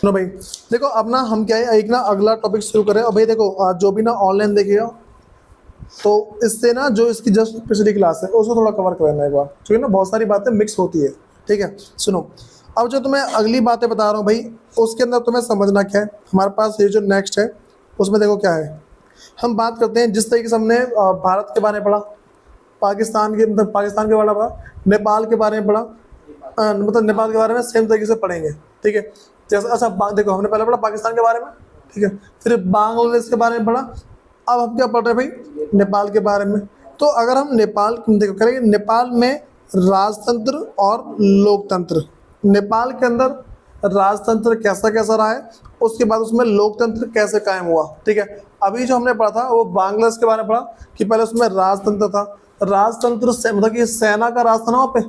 सुनो भाई, देखो अब ना हम क्या है, एक ना अगला टॉपिक शुरू करें। और भाई देखो जो भी ना ऑनलाइन देखेगा तो इससे ना जो इसकी जस्ट पिछली क्लास है उसको थोड़ा कवर कर लेना एक बार, क्योंकि ना बहुत सारी बातें मिक्स होती है। ठीक है, सुनो। अब जो तुम्हें अगली बातें बता रहा हूँ भाई, उसके अंदर तुम्हें समझना क्या है। हमारे पास ये जो नेक्स्ट है उसमें देखो क्या है। हम बात करते हैं जिस तरीके से हमने भारत के बारे में पढ़ा, पाकिस्तान के मतलब पाकिस्तान के बारे में पढ़ा, नेपाल के बारे में पढ़ा, मतलब नेपाल के बारे में सेम तरीके से पढ़ेंगे। ठीक है, जैसे अच्छा देखो हमने पहले पढ़ा पाकिस्तान के बारे में। ठीक है, फिर बांग्लादेश के बारे में पढ़ा। अब हम क्या पढ़ रहे हैं भाई, नेपाल के बारे में। तो अगर हम नेपाल देखो करेंगे, नेपाल में राजतंत्र और लोकतंत्र, नेपाल के अंदर राजतंत्र कैसा कैसा रहा है, उसके बाद उसमें लोकतंत्र कैसे कायम हुआ। ठीक है, अभी जो हमने पढ़ा था वो बांग्लादेश के बारे में पढ़ा कि पहले उसमें राजतंत्र था। राजतंत्र से मतलब कि सेना का राज था ना वहाँ पे,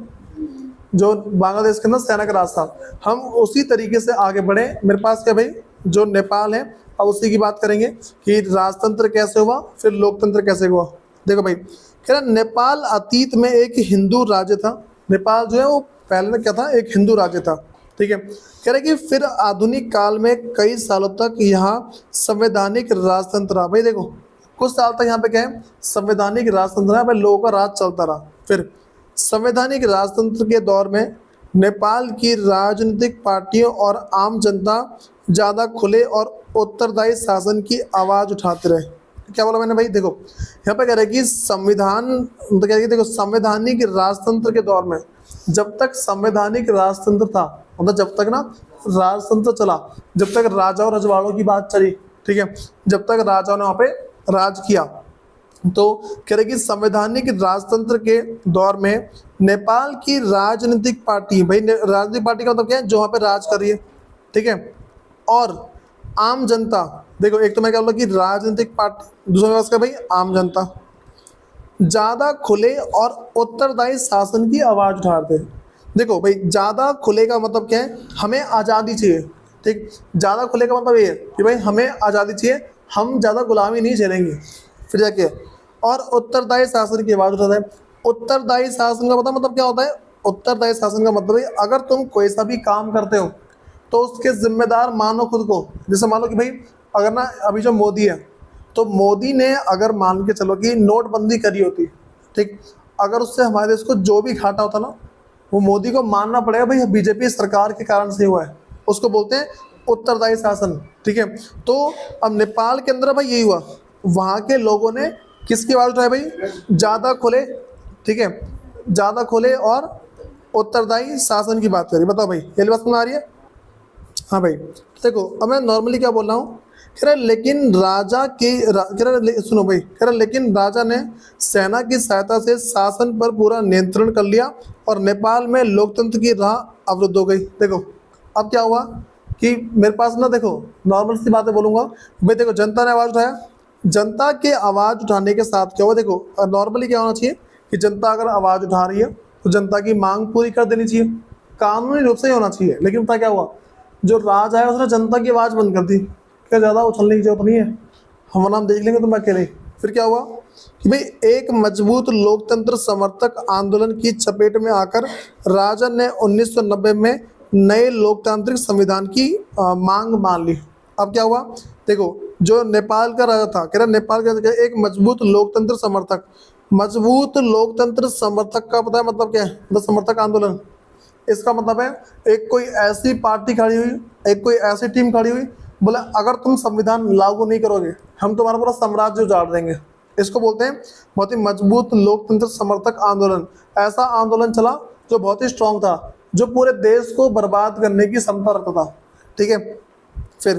जो बांग्लादेश के अंदर सेना का राज था। हम उसी तरीके से आगे बढ़े। मेरे पास क्या भाई, जो नेपाल है, अब उसी की बात करेंगे कि राजतंत्र कैसे हुआ फिर लोकतंत्र कैसे हुआ। देखो भाई, कह रहा नेपाल अतीत में एक हिंदू राज्य था। नेपाल जो है वो पहले ना क्या था, एक हिंदू राज्य था। ठीक है, कह रहे कि फिर आधुनिक काल में कई सालों तक यहाँ संवैधानिक राजतंत्र रहा। भाई देखो कुछ साल तक यहाँ पे क्या है, संवैधानिक राजतंत्र है, लोगों का राज चलता रहा। फिर संवैधानिक राजतंत्र के दौर में नेपाल की राजनीतिक पार्टियों और आम जनता ज़्यादा खुले और उत्तरदायी शासन की आवाज़ उठाते रहे। क्या बोला मैंने भाई, देखो यहाँ पे कह रहे कि संविधान तो कह रहे कि देखो संवैधानिक राजतंत्र के दौर में, जब तक संवैधानिक राजतंत्र था, मतलब जब तक ना राजतंत्र चला, जब तक राजा और रजवाड़ों की बात चली। ठीक है, जब तक राजाओं ने वहाँ पे राज किया, तो कह रहे कि संवैधानिक राजतंत्र के दौर में नेपाल की राजनीतिक पार्टी, भाई राजनीतिक पार्टी का मतलब क्या है, जो वहाँ पे राज कर रही है। ठीक है, और आम जनता, देखो एक तो मैं क्या बोला कि राजनीतिक पार्टी, दूसरा मेरे पास क्या भाई, आम जनता ज़्यादा खुले और उत्तरदायी शासन की आवाज़ उठाते हैं। देखो भाई ज़्यादा खुले का मतलब क्या है, हमें आज़ादी चाहिए। ठीक, ज़्यादा खुले का मतलब ये है कि भाई हमें आज़ादी चाहिए, हम ज़्यादा गुलामी नहीं झेलेंगे। फिर जाके और उत्तरदायी शासन की आवाज़ उठाता है। उत्तरदायी शासन का मतलब क्या होता है, उत्तरदायी शासन का मतलब है अगर तुम कोई सा भी काम करते हो तो उसके जिम्मेदार मानो खुद को। जैसे मान लो कि भाई अगर ना अभी जो मोदी है, तो मोदी ने अगर मान के चलो कि नोटबंदी करी होती, ठीक, अगर उससे हमारे देश को जो भी घाटा होता ना, वो मोदी को मानना पड़ेगा भाई बीजेपी सरकार के कारण से हुआ है। उसको बोलते हैं उत्तरदायी शासन। ठीक है, तो अब नेपाल के अंदर भाई यही हुआ, वहाँ के लोगों ने किसकी आवाज़ उठाई भाई, ज़्यादा खुले, ठीक है, ज़्यादा खुले और उत्तरदायी शासन की बात करी। बताओ भाई ये बात समझ आ रही है। हाँ भाई देखो अब मैं नॉर्मली क्या बोल रहा हूँ, कह रहा लेकिन राजा के कह रहा सुनो भाई, कह रहा लेकिन राजा ने सेना की सहायता से शासन पर पूरा नियंत्रण कर लिया और नेपाल में लोकतंत्र की राह अवरुद्ध हो गई। देखो अब क्या हुआ कि मेरे पास ना, देखो नॉर्मल सी बातें बोलूँगा भाई, देखो जनता ने आवाज़ उठाया, जनता के आवाज़ उठाने के साथ क्या हुआ, देखो नॉर्मली क्या होना चाहिए कि जनता अगर आवाज़ उठा रही है तो जनता की मांग पूरी कर देनी चाहिए, कानूनी रूप से ही होना चाहिए। लेकिन पता क्या हुआ, जो राज आया उसने जनता की आवाज़ बंद कर दी। क्या ज़्यादा उछलने की जरूरत नहीं है, हम नाम देख लेंगे तुम अकेले। फिर क्या हुआ कि भाई एक मजबूत लोकतंत्र समर्थक आंदोलन की चपेट में आकर राजा ने 1990 में नए लोकतांत्रिक संविधान की मांग मान ली। अब क्या हुआ, देखो जो नेपाल का राजा था, कह रहा नेपाल का एक मजबूत लोकतंत्र समर्थक, मजबूत लोकतंत्र समर्थक का पता है मतलब क्या है, मतलब समर्थक आंदोलन। इसका मतलब है एक कोई ऐसी पार्टी खड़ी हुई, एक कोई ऐसी टीम खड़ी हुई, बोला अगर तुम संविधान लागू नहीं करोगे हम तुम्हारा पूरा साम्राज्य उजाड़ देंगे। इसको बोलते हैं बहुत ही मजबूत लोकतंत्र समर्थक आंदोलन। ऐसा आंदोलन चला जो बहुत ही स्ट्रांग था, जो पूरे देश को बर्बाद करने की क्षमता रखता था। ठीक है, फिर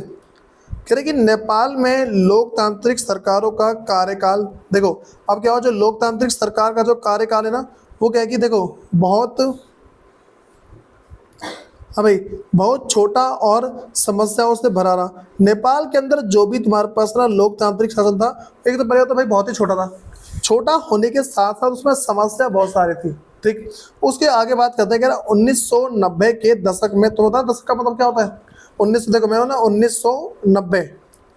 कह रहे कि नेपाल में लोकतांत्रिक सरकारों का कार्यकाल, देखो अब क्या हुआ, जो लोकतांत्रिक सरकार का जो कार्यकाल है ना, वो क्या है कि देखो बहुत, हाँ भाई बहुत छोटा और समस्याओं से भरा रहा। नेपाल के अंदर जो भी तुम्हारे पास ना लोकतांत्रिक शासन था, एक तो पहले तो भाई बहुत ही छोटा था, छोटा होने के साथ साथ उसमें समस्या बहुत सारी थी। ठीक, उसके आगे बात करते हैं, कह रहा 1990 के दशक में, तो बता दशक का मतलब क्या होता है, 19, देखो मैं ना 1990,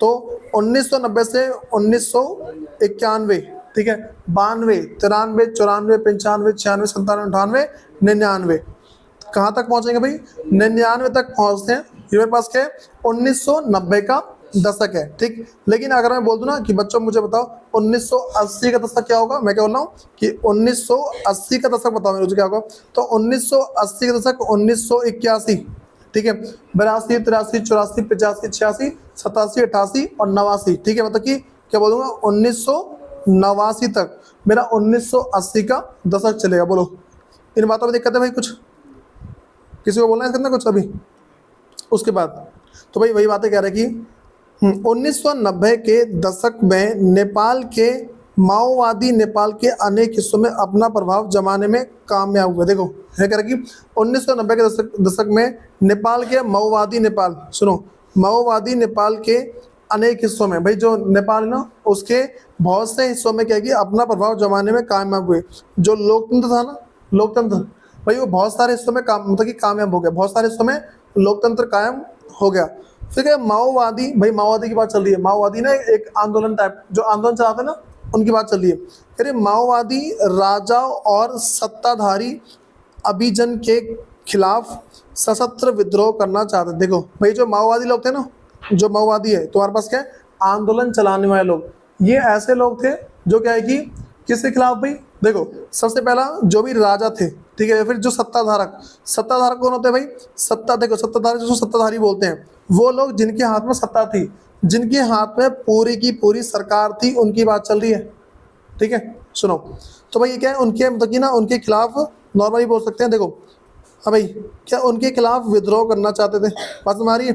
तो 1990 से 1991, ठीक है, 92, 93, 94, 95, 96, 97, 98, 99, कहाँ तक पहुँचेंगे भाई, 99 तक पहुँचते हैं। ये मेरे पास क्या है 1990 का दशक है, ठीक। लेकिन अगर मैं बोल दूं ना कि बच्चों मुझे बताओ 1980 का दशक क्या होगा, मैं क्या बोल रहा हूँ कि 1980 का दशक बताओ मुझे क्या होगा, तो 1980 का दशक 1981, ठीक है, 82, 83, 84, 85, 86, 87, 88 और 89, ठीक है। मतलब कि क्या बोलूँगा 1989 तक मेरा 1980 का दशक चलेगा। बोलो इन बातों में दिक्कत है भाई कुछ, किसी को बोलना है कितना कुछ अभी उसके बाद? तो भाई वही बातें कह रहे हैं कि 1990 के दशक में नेपाल के माओवादी नेपाल के अनेक हिस्सों में अपना प्रभाव जमाने में कामयाब हुए। देखो है कह रहे कि 1990 के दशक में नेपाल के माओवादी नेपाल, सुनो, माओवादी नेपाल के अनेक हिस्सों में, भाई जो नेपाल है ना उसके बहुत से हिस्सों में क्या है कि अपना प्रभाव जमाने में कामयाब हुए। जो लोकतंत्र था ना, लोकतंत्र भाई वो बहुत सारे हिस्सों में मतलब कि कामयाब हो गया, बहुत सारे हिस्सों में लोकतंत्र कायम हो गया। फिर है माओवादी, भाई माओवादी की बात चल रही है, माओवादी ना एक आंदोलन टाइप जो आंदोलन चलाते हैं ना उनकी बात चल रही है। फिर माओवादी राजा और सत्ताधारी अभिजन के खिलाफ सशस्त्र विद्रोह करना चाहते। देखो भाई जो माओवादी लोग थे ना, जो माओवादी है तुम्हारे पास क्या है आंदोलन चलाने वाले लोग, ये ऐसे लोग थे जो क्या है कि किसके खिलाफ भाई, देखो सबसे पहला जो भी राजा थे, ठीक है, फिर जो सत्ताधारक, सत्ताधारक कौन होते हैं भाई, सत्ता, देखो सत्ताधारी जिसको सत्ताधारी बोलते हैं वो लोग जिनके हाथ में सत्ता थी, जिनके हाथ में पूरी की पूरी सरकार थी, उनकी बात चल रही है, ठीक है। सुनो तो भाई ये क्या है उनके मतलब कि ना उनके खिलाफ नॉर्मली बोल सकते हैं। देखो हाँ भाई क्या उनके खिलाफ विद्रोह करना चाहते थे, बात तुम्हारी है।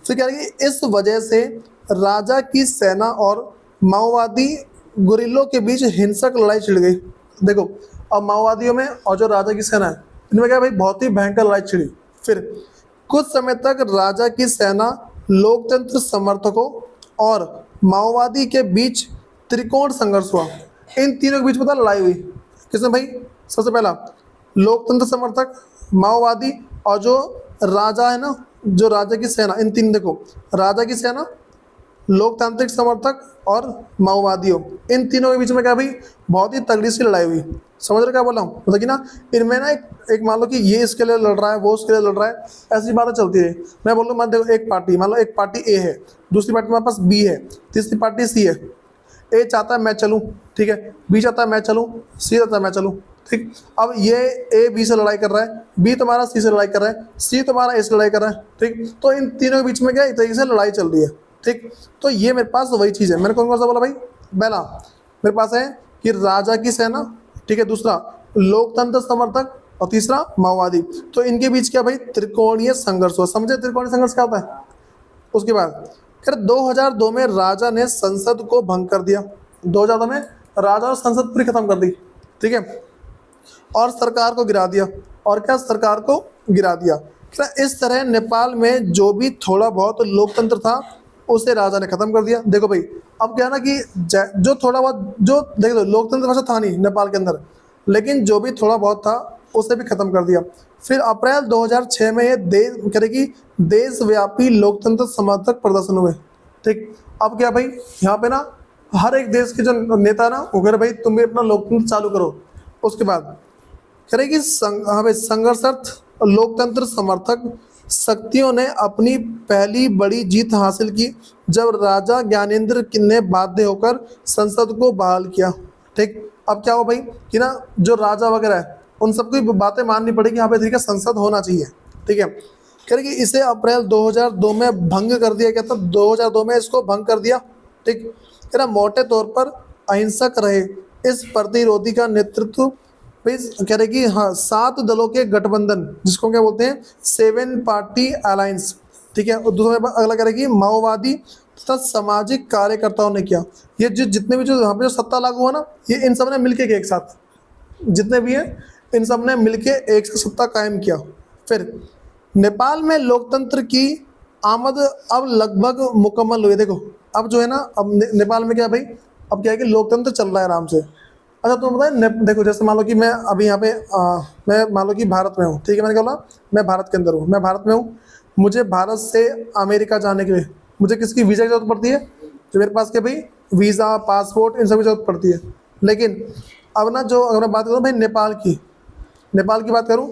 फिर क्या है कि इस वजह से राजा की सेना और माओवादी गुरिल्लों के बीच हिंसक लड़ाई छिड़ गई। देखो अब माओवादियों में और जो राजा की सेना है इनमें क्या भाई बहुत ही भयंकर लड़ाई छिड़ी। फिर कुछ समय तक राजा की सेना, लोकतंत्र समर्थकों और माओवादी के बीच त्रिकोण संघर्ष हुआ। इन तीनों के बीच पता लड़ाई हुई किसने भाई, सबसे पहला लोकतंत्र समर्थक, माओवादी और जो राजा है ना, जो राजा की सेना, इन तीन, देखो राजा की सेना, लोकतांत्रिक समर्थक और माओवादियों, इन तीनों के बीच में क्या भाई बहुत ही तगड़ी सी लड़ाई हुई। समझ रहे क्या बोला हूँ, मतलब कि ना इनमें ना एक मान लो कि ये इसके लिए लड़ रहा है, वो उसके लिए लड़ रहा है, ऐसी बातें चलती है। मैं बोल रहा हूँ, देखो एक पार्टी, मान लो एक पार्टी ए है, दूसरी पार्टी मेरे पास बी है, तीसरी पार्टी सी है। ए चाहता है मैं चलूँ, ठीक है, बी चाहता है मैं चलूँ, सी चाहता है मैं चलूँ, ठीक। अब ये ए बी से लड़ाई कर रहा है, बी तुम्हारा सी से लड़ाई कर रहा है, सी तुम्हारा ए से लड़ाई कर रहा है, ठीक। तो इन तीनों के बीच में क्या एक तरीके से लड़ाई चल रही है, ठीक। तो ये मेरे पास वही चीज़ है। मैंने कौन कौन सा बोला भाई, पहला मेरे पास है कि राजा की सेना, ठीक है, दूसरा लोकतंत्र समर्थक और तीसरा माओवादी। तो इनके बीच क्या भाई त्रिकोणीय संघर्ष हुआ। समझे त्रिकोणीय संघर्ष क्या होता है। उसके बाद फिर 2002 में राजा ने संसद को भंग कर दिया। 2002 में राजा और संसद पूरी खत्म कर दी, ठीक है, और सरकार को गिरा दिया। और क्या, सरकार को गिरा दिया। क्या इस तरह नेपाल में जो भी थोड़ा बहुत लोकतंत्र था उसे राजा ने खत्म कर दिया। देखो भाई अब क्या है ना कि जो थोड़ा बहुत, जो देख लो लोकतंत्र वैसा था नहीं नेपाल के अंदर, लेकिन जो भी थोड़ा बहुत था उसे भी खत्म कर दिया। फिर अप्रैल 2006 में ये देशव्यापी लोकतंत्र समर्थक प्रदर्शन हुए, ठीक। अब क्या भाई यहाँ पे ना हर एक देश के जो नेता ना वो कह रहे भाई तुम भी अपना लोकतंत्र चालू करो। उसके बाद कह रहे कि संघर्षरत लोकतंत्र समर्थक शक्तियों ने अपनी पहली बड़ी जीत हासिल की जब राजा ज्ञानेंद्र ने बाध्य होकर संसद को बहाल किया, ठीक। अब क्या हो भाई कि ना जो राजा वगैरह है उन सबकी बातें माननी पड़ेगी, यहाँ पे ठीक है संसद होना चाहिए, ठीक है। कह रहे कि इसे अप्रैल 2002 में भंग कर दिया गया था, 2002 में इसको भंग कर दिया, ठीक। कह रहा मोटे तौर पर अहिंसक रहे इस प्रतिरोधी का नेतृत्व कह रहे कि हाँ 7 दलों के गठबंधन जिसको क्या बोलते हैं 7 पार्टी अलायंस, ठीक है। और दूसरा अगला कह रहे कि माओवादी तथा सामाजिक कार्यकर्ताओं ने किया। ये जितने भी जो यहाँ पे जो सत्ता लागू हुआ ना ये इन सब ने मिलके किया, एक साथ जितने भी हैं इन सब ने मिलके एक साथ सत्ता कायम किया। फिर नेपाल में लोकतंत्र की आमद अब लगभग मुकम्मल हुई। देखो अब जो है ना अब नेपाल में क्या भाई अब क्या है कि लोकतंत्र चल रहा है आराम से। अच्छा तुम बताए देखो जैसे मान लो कि मैं अभी यहाँ पे मैं मान लो कि भारत में हूँ, ठीक है, मैंने कहा बोला मैं भारत के अंदर हूँ, मैं भारत में हूँ, मुझे भारत से अमेरिका जाने के लिए मुझे किसकी वीज़ा की जरूरत पड़ती है, जो मेरे पास के भाई वीज़ा पासपोर्ट इन सब की जरूरत पड़ती है। लेकिन अब ना जो अगर मैं बात करूँ भाई नेपाल की बात करूँ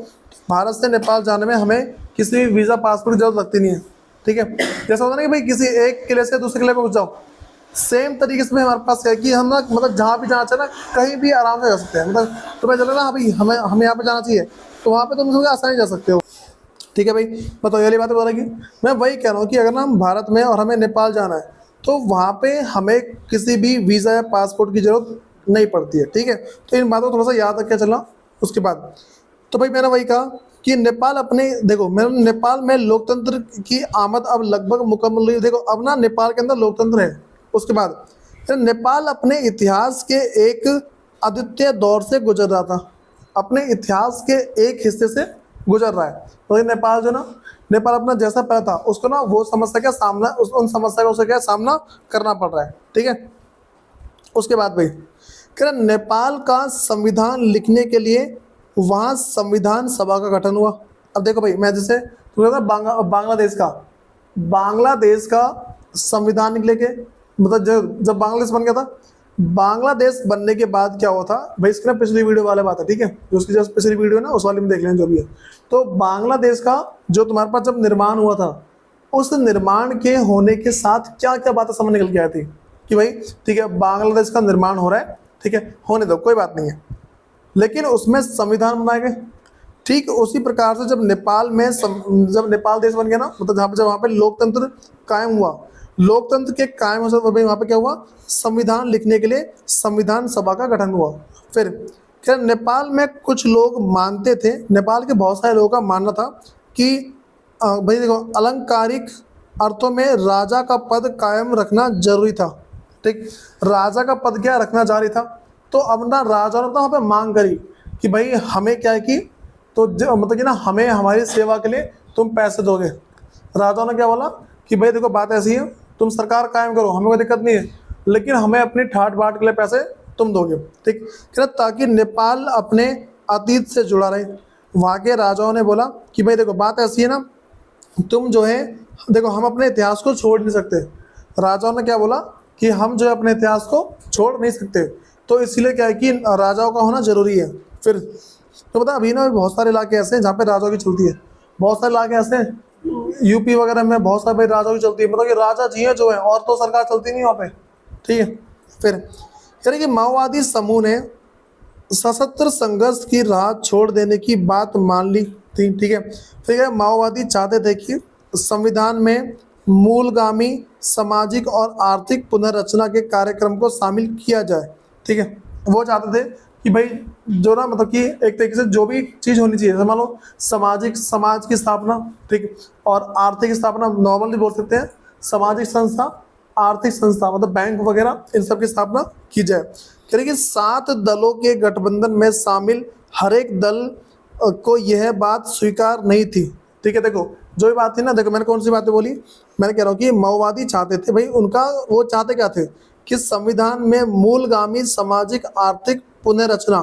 भारत से नेपाल जाने में हमें किसी भी वीज़ा पासपोर्ट की जरूरत लगती नहीं है, ठीक है। जैसा होता है ना कि भाई किसी एक किले से दूसरे किले पर पहुंच जाओ, सेम तरीके से हमारे पास है कि हम ना मतलब जहाँ भी जाना चाहे ना कहीं भी आराम से जा सकते हैं। मतलब तुम्हें चलो ना भाई हमें यहाँ पे जाना चाहिए, तो वहाँ पे तुम सब आसानी जा सकते हो, ठीक है भाई। बताओ, ये वाली बात बता रही, मैं वही कह रहा हूँ कि अगर ना हम भारत में और हमें नेपाल जाना है तो वहाँ पे हमें किसी भी वीज़ा या पासपोर्ट की जरूरत नहीं पड़ती है, ठीक है। तो इन बातों को थोड़ा सा याद रख के चलना। उसके बाद तो भाई मैंने वही कहा कि नेपाल अपने देखो मैंने नेपाल में लोकतंत्र की आमद अब लगभग मुकम्मल हुई। देखो अब ना नेपाल के अंदर लोकतंत्र है। उसके बाद फिर नेपाल अपने इतिहास के एक अद्वितीय दौर से गुजर रहा था, अपने इतिहास के एक हिस्से से गुजर रहा है। तो ये नेपाल जो ना, नेपाल अपना जैसा पहला था उसको ना वो समस्या का सामना उन समस्या का उसे क्या सामना करना पड़ रहा है, ठीक है। उसके बाद भाई क्या नेपाल का संविधान लिखने के लिए वहाँ संविधान सभा का गठन हुआ। अब देखो भाई मैं जैसे तुम्हें था बांग्लादेश का संविधान निकले के मतलब जब बांग्लादेश बन गया था, बांग्लादेश बनने के बाद क्या हुआ था भाई, इसकी ना पिछली वीडियो वाला बात है, ठीक है। जो उसकी जस्ट पिछली वीडियो ना उस वाले में देख लें जो भी है। तो बांग्लादेश का जो तुम्हारे पास जब निर्माण हुआ था, उस निर्माण के होने के साथ क्या क्या बातें समझ निकल के आई थी कि भाई ठीक है बांग्लादेश का निर्माण हो रहा है, ठीक है, होने दो कोई बात नहीं है, लेकिन उसमें संविधान बनाए गए। ठीक उसी प्रकार से जब नेपाल में जब नेपाल देश बन गया ना, मतलब जब वहाँ पे लोकतंत्र कायम हुआ, लोकतंत्र के कायम हो सकते वहाँ पे क्या हुआ, संविधान लिखने के लिए संविधान सभा का गठन हुआ। फिर क्या नेपाल में कुछ लोग मानते थे, नेपाल के बहुत सारे लोगों का मानना था कि भाई देखो अलंकारिक अर्थों में राजा का पद कायम रखना जरूरी था, ठीक। राजा का पद क्या रखना जारी था। तो अब ना राजा ने तो वहाँ पे मांग करी कि भाई हमें क्या है कि तो मतलब कि ना हमें हमारी सेवा के लिए तुम पैसे दोगे। राजा ने क्या बोला कि भाई देखो बात ऐसी है, तुम सरकार कायम करो, हमें कोई दिक्कत नहीं है, लेकिन हमें अपनी ठाट बाट के लिए पैसे तुम दोगे, ठीक, क्या ताकि नेपाल अपने अतीत से जुड़ा रहे। वहाँ के राजाओं ने बोला कि भाई देखो बात ऐसी है ना, तुम जो है देखो हम अपने इतिहास को छोड़ नहीं सकते। राजाओं ने क्या बोला कि हम जो है अपने इतिहास को छोड़ नहीं सकते, तो इसलिए क्या है कि राजाओं का होना जरूरी है। फिर तो पता अभी ना बहुत सारे इलाके ऐसे हैं जहाँ पे राजाओं की चलती है, बहुत सारे इलाके ऐसे हैं यूपी वगैरह में बहुत सारे भाई राजाओं की चलती है, मतलब कि राजा जी हैं जो है और तो सरकार चलती नहीं वहाँ पे, ठीक है। फिर यानी कि माओवादी समूह ने सशस्त्र संघर्ष की राह छोड़ देने की बात मान ली थी, ठीक है। फिर माओवादी चाहते थे कि संविधान में मूलगामी सामाजिक और आर्थिक पुनर्रचना के कार्यक्रम को शामिल किया जाए, ठीक है। वो चाहते थे कि भाई जो ना मतलब कि एक तरीके से जो भी चीज़ होनी चाहिए, मान लो समाज की स्थापना, ठीक, और आर्थिक स्थापना नॉर्मली बोल सकते हैं, सामाजिक संस्था आर्थिक संस्था मतलब बैंक वगैरह इन सब की स्थापना की जाए। कह रहे कि 7 दलों के गठबंधन में शामिल हर एक दल को यह बात स्वीकार नहीं थी, ठीक है। देखो जो भी बात थी ना, देखो मैंने कौन सी बातें बोली, मैंने कह रहा हूँ कि माओवादी चाहते थे भाई उनका वो चाहते क्या थे कि संविधान में मूलगामी सामाजिक आर्थिक पुनर्रचना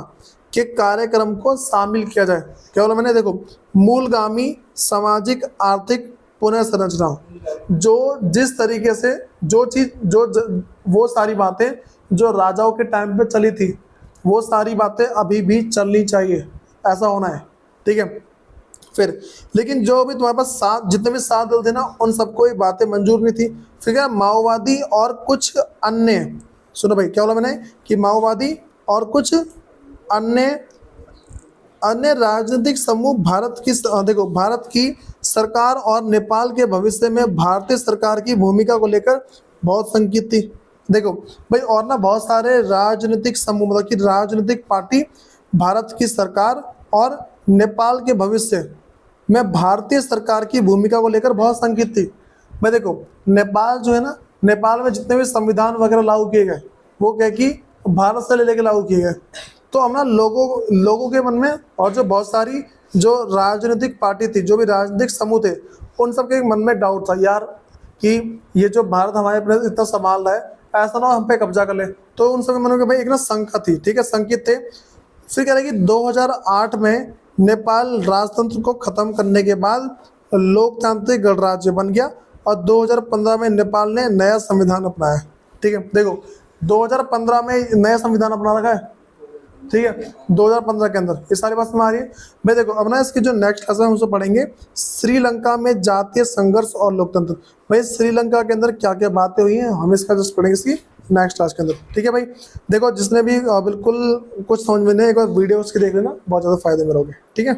के कार्यक्रम को शामिल किया जाए। क्या बोला मैंने, देखो मूलगामी सामाजिक आर्थिक पुनर्संरचना, जो जिस तरीके से जो चीज़ वो सारी बातें जो राजाओं के टाइम पे चली थी वो सारी बातें अभी भी चलनी चाहिए, ऐसा होना है, ठीक है। फिर लेकिन जो भी तुम्हारे पास जितने भी 7 दल थे ना उन सबको ये बातें मंजूर नहीं थी। फिर क्या माओवादी और कुछ अन्य, सुनो भाई क्या बोला मैंने कि माओवादी और कुछ अन्य राजनीतिक समूह देखो भारत की सरकार और नेपाल के भविष्य में भारतीय सरकार की भूमिका को लेकर बहुत शंकित थी। देखो भाई और ना बहुत सारे राजनीतिक समूह मतलब कि राजनीतिक पार्टी भारत की सरकार और नेपाल के भविष्य में भारतीय सरकार की भूमिका को लेकर बहुत शंकित थी। मैं देखो नेपाल जो है ना, नेपाल में जितने भी संविधान वगैरह लागू किए गए वो क्या कि भारत से ले लागू किए गए। तो हम ना लोगों के मन में और जो बहुत सारी जो राजनीतिक पार्टी थी, जो भी राजनीतिक समूह थे, उन सबके मन में डाउट था यार कि ये जो भारत हमारे अपने इतना संभाल रहा है, ऐसा ना हम पे कब्जा कर ले। तो उन सबके मन में भाई एक ना शंका थी, ठीक है, शंकित थे। फिर कह रहे कि 2008 में नेपाल राजतंत्र को खत्म करने के बाद लोकतांत्रिक गणराज्य बन गया और 2015 में नेपाल ने नया संविधान अपनाया, ठीक है। देखो 2015 में नया संविधान अपना रखा है, ठीक है, 2015 के अंदर। ये सारी बात समझ आ रही है भाई। देखो अब ना इसकी जो नेक्स्ट क्लास है हम उसको पढ़ेंगे श्रीलंका में जातीय संघर्ष और लोकतंत्र। भाई श्रीलंका के अंदर क्या क्या बातें हुई हैं हम इसका जस्ट पढ़ेंगे इसकी नेक्स्ट क्लास के अंदर। ठीक है भाई, देखो जिसने भी बिल्कुल कुछ समझ में नहीं, एक बार वीडियो उसकी देख लेना, बहुत ज़्यादा फायदे में रहोगे। ठीक है।